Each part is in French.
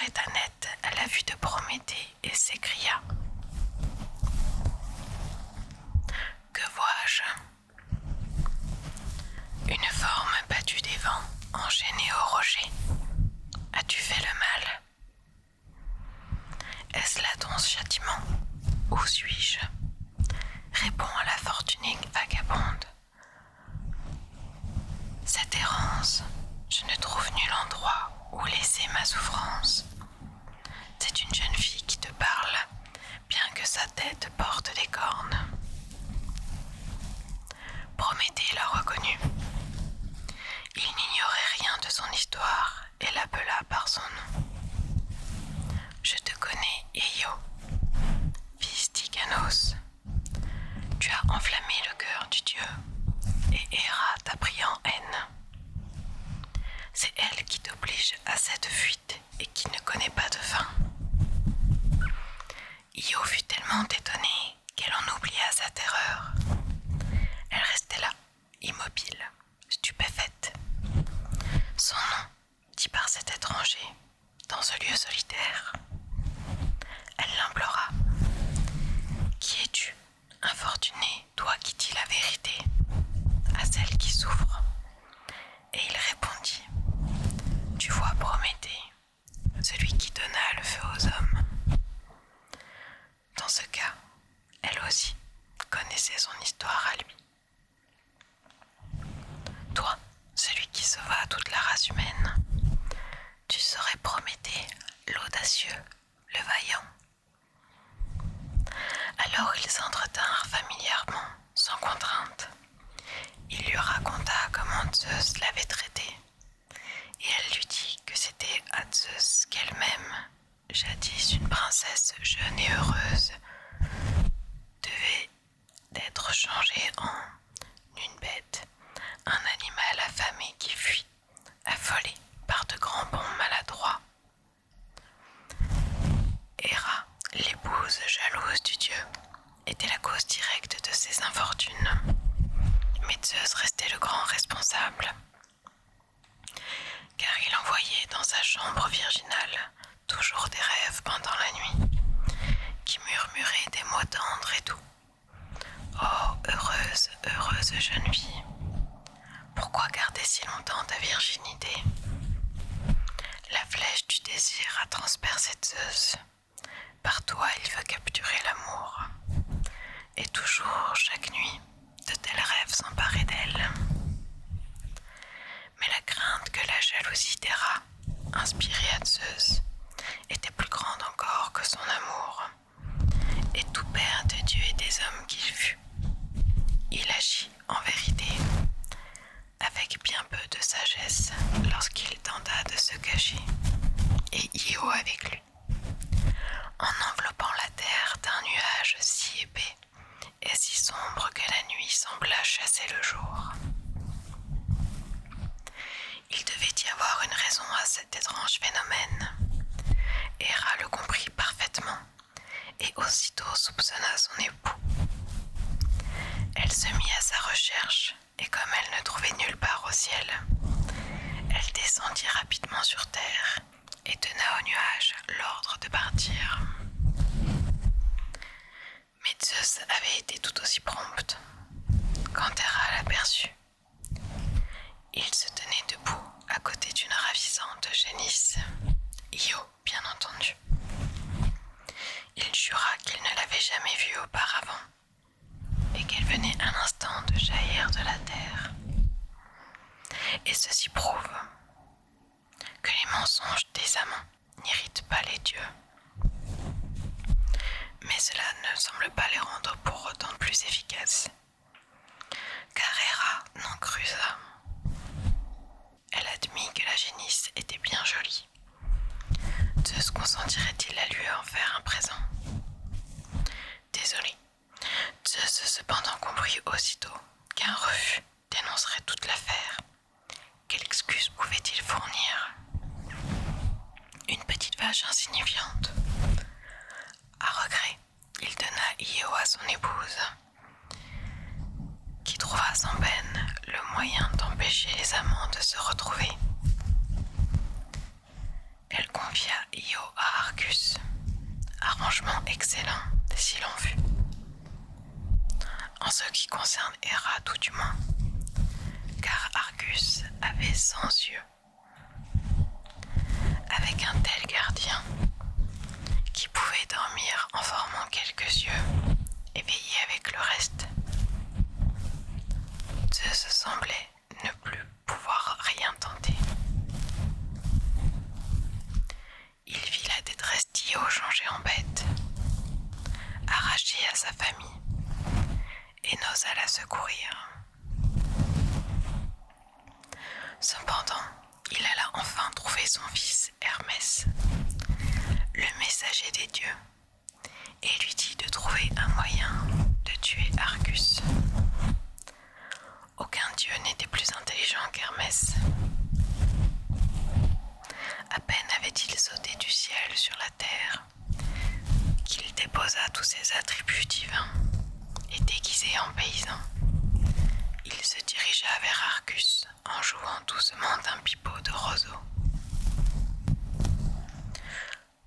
s'arrêta net à la vue de Prométhée et s'écria: « Que vois-je ? Une forme battue des vents, enchaînée au rocher. As-tu fait le mal ? Est-ce là ton châtiment ? Où suis-je ? Réponds à la fortunée vagabonde. Cette errance, je ne trouve nul endroit où laisser ma souffrance. C'est une jeune fille qui te parle, bien que sa tête porte des cornes. » Prométhée la reconnut. Il n'ignorait rien de son histoire et l'appela par son nom. « Je te connais, Io, fils d'Ikanos. Tu as enflammé le cœur du dieu, et Héra t'a pris en haine. C'est elle qui t'oblige à cette fuite et qui ne connaît pas de fin. » Io fut tellement étonnée qu'elle en oublia sa terreur. Elle restait là, immobile, stupéfaite. Son nom, dit par cet étranger, dans ce lieu solitaire. Elle l'implora. « Qui es-tu, infortuné, toi qui dis la vérité à celle qui souffre ?» Et il répondit: « Tu vois Prométhée, celui qui donna le feu aux hommes. » Dans ce cas, elle aussi connaissait son histoire à lui. Toi, celui qui sauva toute la race humaine, tu serais Prométhée, l'audacieux, le vaillant. Alors ils s'entretinrent familièrement, sans contrainte. Il lui raconta comment Zeus l'avait traité, et elle lui dit que c'était à Zeus qu'elle-même, jadis une princesse jeune et heureuse, devait d'être changée en une bête, un animal affamé qui fuit, affolé par de grands bonds maladroits. Héra, l'épouse jalouse du dieu, était la cause directe de ces infortunes, mais Zeus restait le grand responsable, car il envoyait dans sa chambre virginale toujours des rêves pendant la nuit, qui murmuraient des mots tendres et doux. Oh, heureuse, heureuse jeune fille, pourquoi garder si longtemps ta virginité ? La flèche du désir a transpercé Zeus. Par toi, il veut capturer l'amour. Et toujours, chaque nuit, de tels rêves s'emparaient d'elle. Mais la crainte que la jalousie d'Héra, inspirée à Zeus, était plus grande encore que son amour. Et tout père de Dieu et des hommes qu'il fut, il agit en vérité avec bien peu de sagesse lorsqu'il tenta de se cacher, et Io avec lui, en enveloppant la terre d'un nuage si épais et si sombre que la nuit sembla chasser le jour. Il devait y avoir une raison à cet étrange phénomène. Héra le comprit parfaitement et aussitôt soupçonna son époux. Elle se mit à sa recherche et comme elle ne trouvait nulle part au ciel, elle descendit rapidement sur terre et donna au nuage l'ordre de partir. Mais Zeus avait été tout aussi prompte. Quand Héra l'aperçut, il se tenait debout à côté d'une ravissante génisse, Io bien entendu. Il jura qu'il ne l'avait jamais vue auparavant et qu'elle venait un instant de jaillir de la terre. Et ceci prouve que les mensonges des amants n'irritent pas les dieux. Mais cela ne semble pas les rendre pour autant plus efficaces, car Héra n'en crusa. Elle admit que la génisse était bien jolie. Zeus consentirait-il à lui en faire un présent ? Désolé, Zeus cependant comprit aussitôt qu'un refus dénoncerait toute l'affaire. Quelle excuse pouvait-il fournir ? Une petite vache insignifiante. À regret, il donna Io à son épouse, qui trouva sans peine le moyen d'empêcher les amants de se retrouver. Elle confia Io à Argus. Arrangement excellent, si l'on fut. En ce qui concerne Héra tout du moins, car Argus avait 100 yeux. Avec un tel gardien, qui pouvait dormir en formant quelques yeux et veiller avec le reste, Zeus semblait ne plus pouvoir rien tenter. Il vit la détresse d'Io changer en bête, arrachée à sa famille, et n'osa la secourir. Cependant, il alla enfin trouver son fils Hermès, le messager des dieux, et lui dit de trouver un moyen de tuer Argus. Aucun dieu n'était plus intelligent qu'Hermès. À peine avait-il sauté du ciel sur la terre qu'il déposa tous ses attributs divins et déguisé en paysan, il se dirigea vers Argus en jouant doucement d'un pipeau de roseau.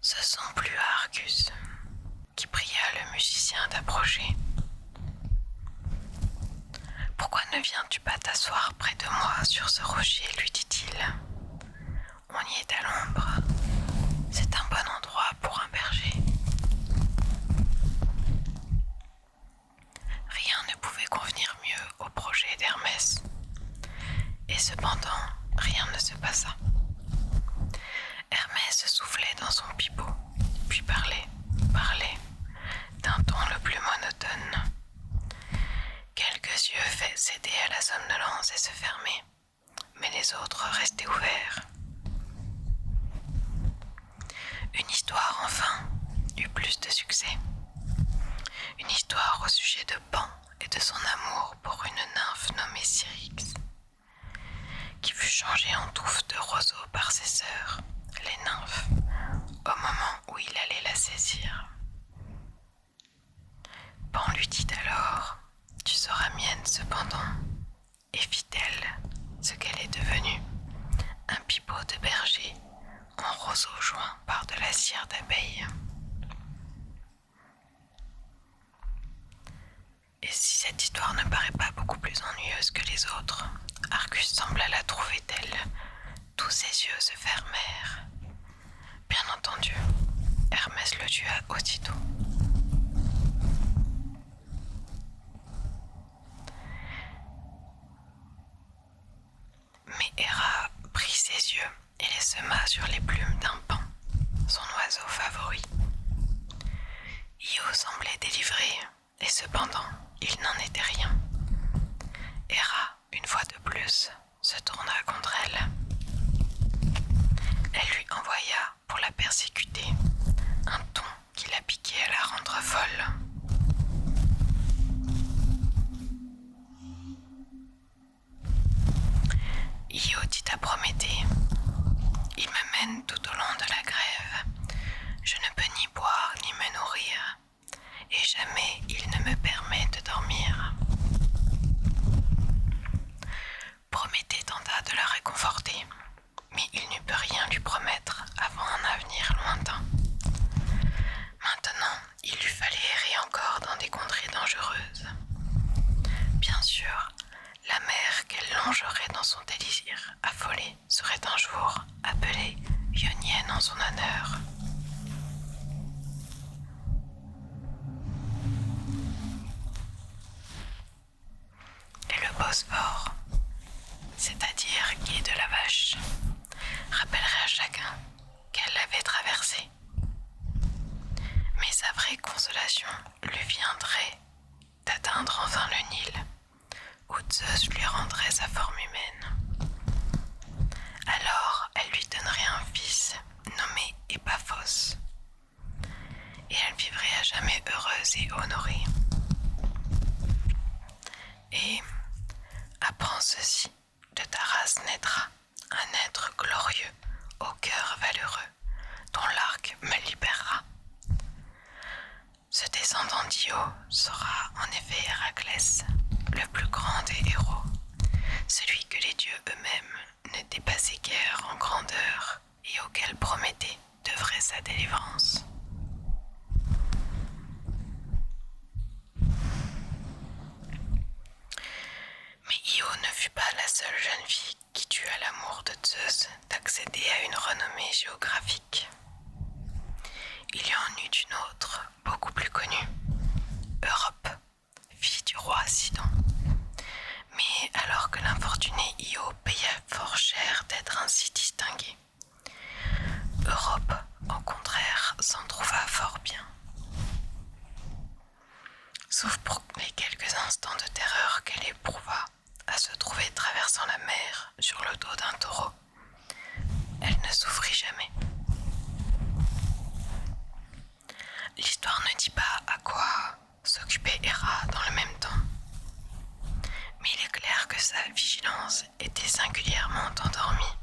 Ce son plut à Argus, qui pria le musicien d'approcher. « Pourquoi ne viens-tu pas t'asseoir près de moi sur ce rocher ?» lui dit-il. « On y est à l'ombre. C'est un bon endroit pour un berger. » Rien ne pouvait convenir mieux au projet d'Hermès. Et cependant, rien ne se passa. Hermès soufflait dans son pipeau, puis parlait, d'un ton le plus monotone. Quelques yeux cédaient à la somnolence et se fermaient, mais les autres restaient ouverts. Une histoire, enfin, eut plus de succès. Une histoire au sujet de Pan et de son amour pour une nymphe nommée Syrinx, qui fut changée en touffe de roseau par ses sœurs, les nymphes, au moment où il allait la saisir. Pan lui dit alors « Tu seras mienne cependant », et fit-elle ce qu'elle est devenue, un pipeau de berger en roseau joint par de la cire d'abeille. Et si cette histoire ne paraît pas beaucoup plus ennuyeuse que les autres, Argus sembla la trouver telle. Tous ses yeux se fermèrent. Bien entendu, Hermès le tua aussitôt. Mais Héra prit ses yeux et les sema sur les plumes d'un paon, son oiseau favori. Io semblait délivré, et cependant, il n'en était rien. Héra, une fois de plus, se tourna contre elle. Elle lui envoya, pour la persécuter, un ton qui la piquait à la rendre folle. Io dit à Prométhée « Il me mène tout au long de la grève. Je ne peux ni boire ni me nourrir, et jamais il ne me permet de dormir. » Prométhée tenta de la réconforter, mais il n'eut pu rien lui promettre avant un avenir lointain. Maintenant, il lui fallait errer encore dans des contrées dangereuses. Bien sûr, la mer qu'elle longerait dans son désir affolé serait un jour appelée Ionienne en son honneur. Et le Bosphore, c'est-à-dire quai de la Vache, rappellerait à chacun qu'elle l'avait traversé. Mais sa vraie consolation lui viendrait d'atteindre enfin le Nil, où Zeus lui rendrait sa forme humaine. Alors elle lui donnerait un fils nommé Épaphos, et elle vivrait à jamais heureuse et honorée. Et apprends ceci, de ta race naîtra un être glorieux, au cœur valeureux, dont l'arc me libérera. Ce descendant d'Io sera en effet Héraclès, le plus grand des héros, celui que les dieux eux-mêmes ne dépassaient guère en grandeur et auquel Prométhée géographique. Il y en eut une autre, beaucoup plus connue, Europe, fille du roi Sidon. Mais alors que l'infortuné Io paya fort cher d'être ainsi distingué, Europe, au contraire, s'en trouva fort bien. Sauf pour les quelques instants de terreur qu'elle éprouva à se trouver traversant la mer sur le dos d'un taureau, elle ne souffrit jamais. L'histoire ne dit pas à quoi s'occupait Héra dans le même temps, mais il est clair que sa vigilance était singulièrement endormie,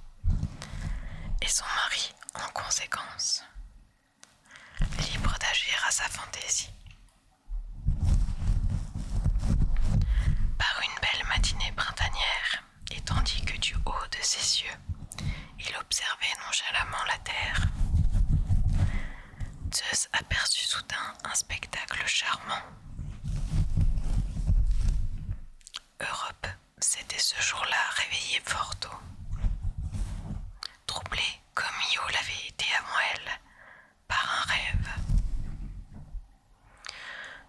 et son mari en conséquence, libre d'agir à sa fantaisie. Par une belle matinée printanière, et tandis que du haut de ses cieux, il observait nonchalamment la terre, Zeus aperçut soudain un spectacle charmant. Europe s'était ce jour-là réveillée fort tôt, troublée comme Io l'avait été avant elle par un rêve.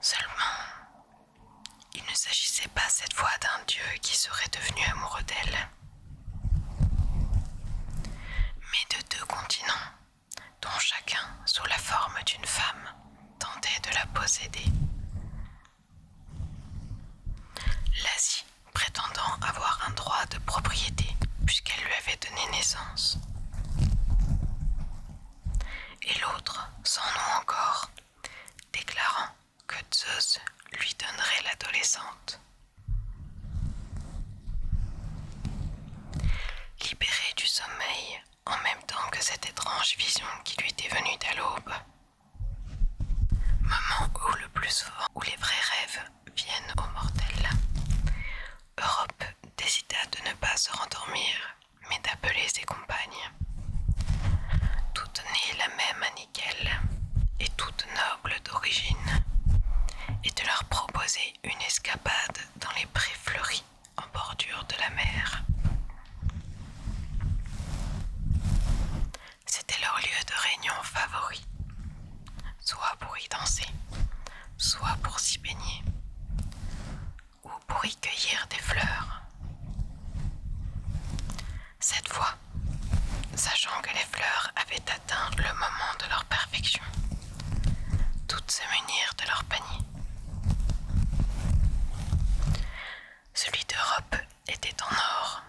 Seulement, il ne s'agissait pas cette fois d'un dieu qui serait devenu amoureux d'elle, mais de deux continents, dont chacun, sous la forme d'une femme, tentait de la posséder. L'Asie prétendant avoir un droit de propriété puisqu'elle lui avait donné naissance, et l'autre, sans nom encore, déclarant que Zeus lui donnerait l'adolescente. Libéré du sommeil, en même temps que cette étrange vision qui lui était venue à l'aube, moment où le plus souvent où les vrais rêves viennent aux mortels, Europe décida de ne pas se rendormir, mais d'appeler ses compagnes, toutes nées la même année qu'elle, et toutes nobles d'origine, et de leur proposer une escapade dans les prés fleuris en bordure de la mer. C'était leur lieu de réunion favori, soit pour y danser, soit pour s'y baigner, ou pour y cueillir des fleurs. Cette fois, sachant que les fleurs avaient atteint le moment de leur perfection, toutes se munirent de leur panier. Celui d'Europe était en or,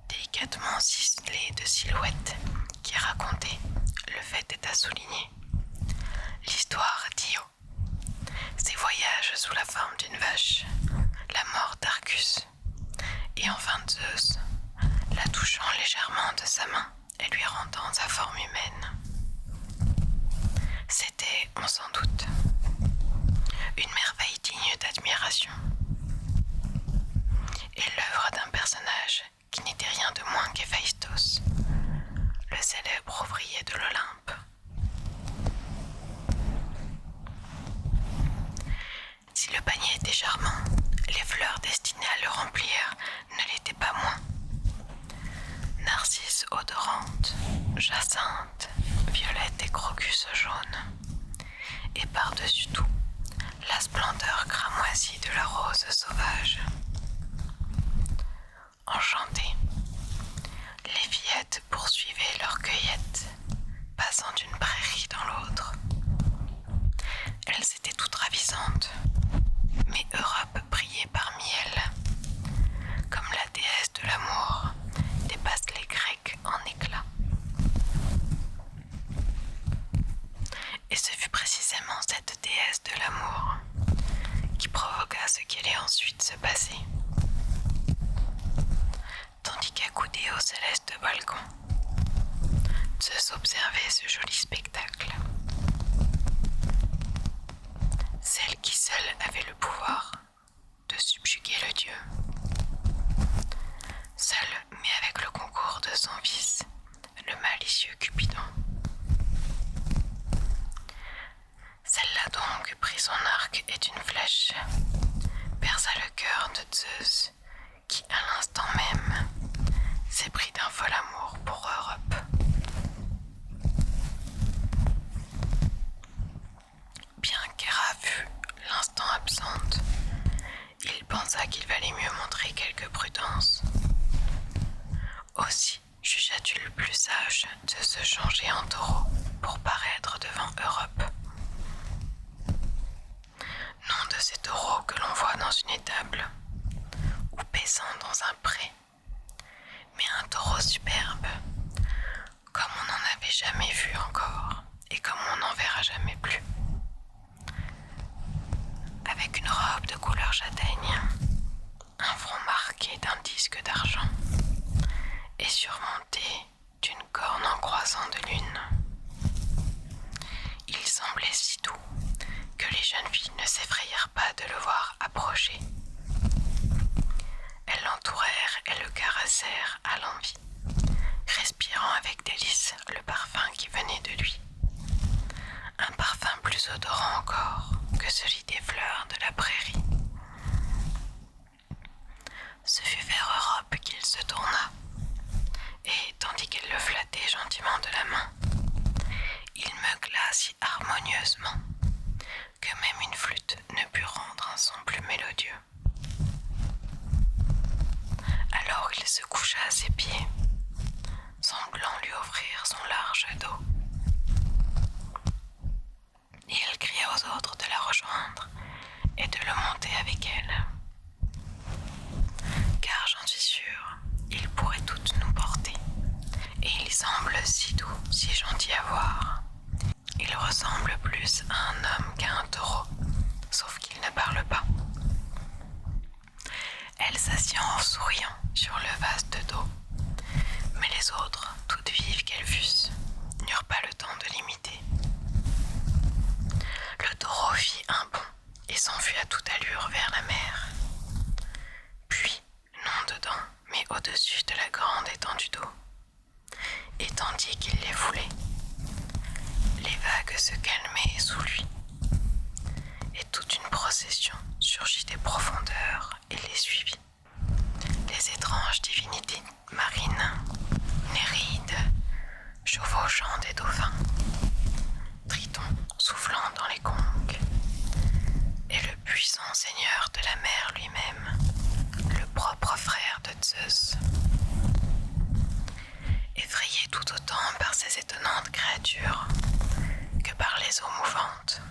délicatement ciselé de silhouettes qui racontait, le fait est à souligner, l'histoire d'Io, ses voyages sous la forme d'une vache, la mort d'Argus, et enfin Zeus, la touchant légèrement de sa main et lui rendant sa forme humaine. C'était, on s'en doute, une merveille digne d'admiration, et l'œuvre d'un personnage qui n'était rien de moins qu'Héphaïstos, le célèbre ouvrier de l'Olympe. Si le panier était charmant, les fleurs destinées à le remplir ne l'étaient pas moins. Narcisses odorantes, jacinthes, violettes et crocus jaunes. Et par-dessus tout, la splendeur cramoisie de la rose sauvage. Enchantées, les fillettes poursuivaient leur cueillette, passant d'une prairie dans l'autre. Elles étaient toutes ravissantes, mais Europe brillait parmi elles, comme la déesse de l'amour dépasse les Grecs en éclat. Et ce fut précisément cette déesse de l'amour qui provoqua ce qui allait ensuite se passer. Tandis qu'accoudé au céleste balcon, Zeus observait ce joli spectacle. Celle qui seule avait le pouvoir de subjuguer le dieu. Seule, mais avec le concours de son fils, le malicieux Cupidon. Celle-là donc prit son arc et d'une flèche, perça le cœur de Zeus, qui à l'instant même s'éprit d'un fol amour pour Europe. se changer en taureau pour paraître devant Europe. Nom de ces taureaux que l'on voit dans une étable ou paissant dans un pré, mais un taureau superbe, comme on n'en avait jamais vu encore et comme on n'en verra jamais plus. Avec une robe de couleur châtaigne, un front marqué d'un disque d'argent et surmonté d'une corne en croissant de lune. Il semblait si doux que les jeunes filles ne s'effrayèrent pas de le voir approcher. Elles l'entourèrent et le caressèrent à l'envi, respirant avec délice le parfum qui venait de lui. Un parfum plus odorant encore que celui des fleurs de la prairie. Ce fut vers Europe qu'il se tourna, et tandis qu'elle le flattait gentiment de la main, il meugla si harmonieusement que même une flûte ne put rendre un son plus mélodieux. Alors il se coucha à ses pieds, semblant lui offrir son large dos. Et elle cria aux autres de la rejoindre et de le monter avec elle. Car j'en suis sûre, il pourrait toutes nous porter. Et il semble si doux, si gentil à voir. Il ressemble plus à un homme qu'à un taureau, sauf qu'il ne parle pas. Elle s'assit en souriant sur le vaste dos, mais les autres, toutes vives qu'elles fussent, n'eurent pas le temps de l'imiter. Le taureau fit un bond et s'enfuit à toute allure vers la mer. Puis, non dedans, mais au-dessus de la grande étendue d'eau. Et tandis qu'il les foulait, les vagues se calmaient sous lui, et toute une procession surgit des profondeurs et les suivit. Les étranges divinités marines, Néreides, chevauchant des dauphins, Triton soufflant dans les conques, et le puissant seigneur de la mer lui-même, le propre frère de Zeus. Effrayé tout autant par ces étonnantes créatures que par les eaux mouvantes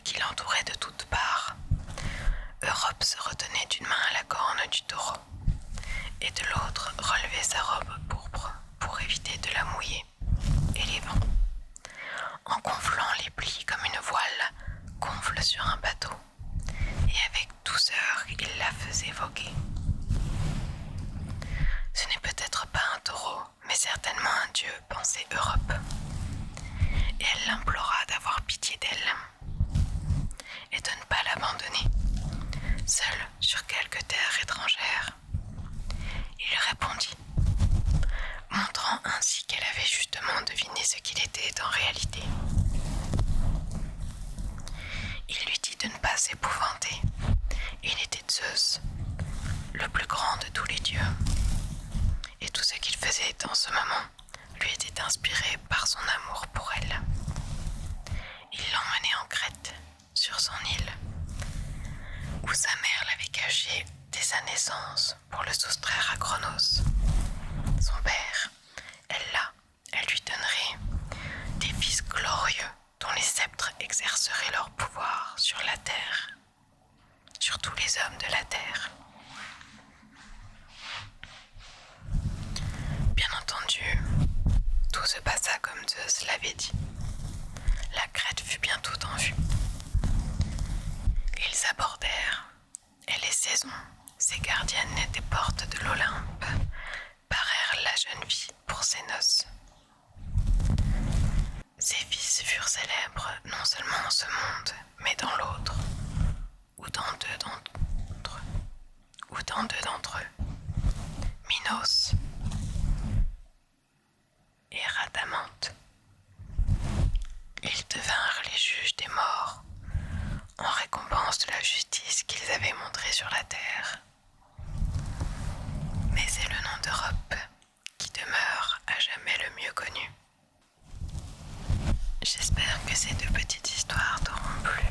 qui l'entouraient de toutes parts, Europe se retenait d'une main à la corne du taureau et de l'autre relevait sa robe pourpre pour éviter de la mouiller et les vents, en gonflant les plis comme une voile gonfle sur un bateau, et avec douceur il la faisait voguer. Ce n'est peut-être pas un taureau, mais certainement un dieu, pensait Europe. Et elle l'implora d'avoir pitié d'elle et de ne pas l'abandonner, seule sur quelque terre étrangère. Il répondit, montrant ainsi qu'elle avait justement deviné ce qu'il était en réalité. Il lui dit de ne pas s'épouvanter. Il était Zeus, le plus grand de tous les dieux. Et tout ce qu'il faisait en ce moment lui était inspiré par son amour pour elle. Il l'emmenait en Crète, sur son île, où sa mère l'avait caché dès sa naissance pour le soustraire à Cronos. Son père, elle lui donnerait des fils glorieux dont les sceptres exerceraient leur pouvoir sur la terre, sur tous les hommes de la terre. Bien entendu, tout se passa comme Zeus l'avait dit. La Crète fut bientôt en vue. Ils abordèrent, et les saisons, ces gardiennes des portes de l'Olympe, parèrent la jeune fille pour ses noces. Ses fils furent célèbres non seulement en ce monde, mais dans l'autre, ou dans deux d'entre eux, Minos et Rhadamante. Ils devinrent les juges des morts, en récompense de la justice qu'ils avaient montrée sur la terre. Mais c'est le nom d'Europe qui demeure à jamais le mieux connu. J'espère que ces deux petites histoires t'auront plu.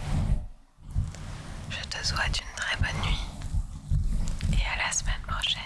Je te souhaite une très bonne nuit et à la semaine prochaine.